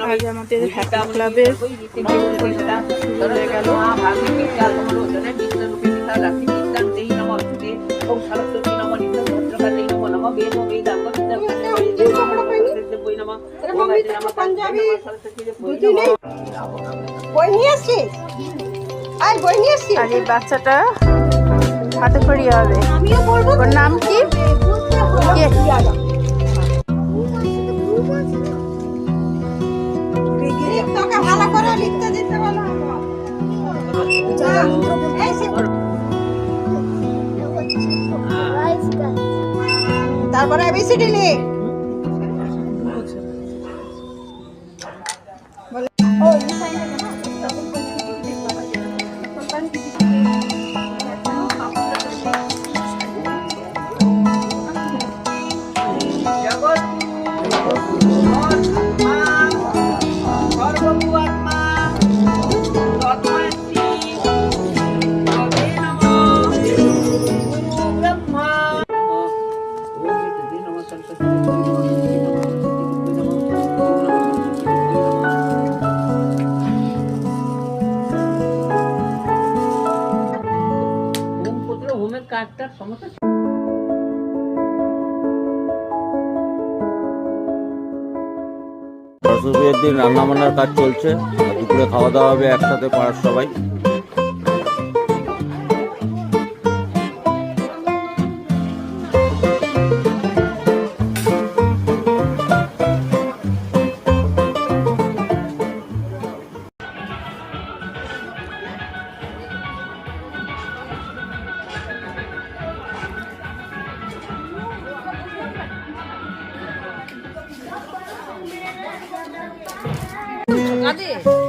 আজ আমাদের হ্যাপি ক্লাবের শুরু হয়ে গেল। আর এই বাচ্চাটা হাতে খড়িয়ে হবে। ওর নাম কি? তারপরে এবিসিডি লিখ। সরস্বতী পুজোর দিন রান্না বান্নার কাজ চলছে। দুপুরে খাওয়া দাওয়া হবে একসাথে পাড়ার সবাই।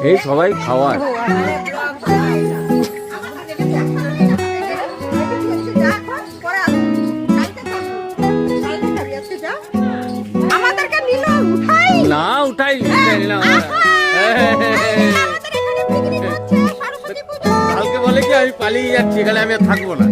এই সবাই খাওয়ায়। না উঠাই কালকে বলে কি আমি পালিয়ে যাচ্ছি, এখানে আমি আর থাকবো না।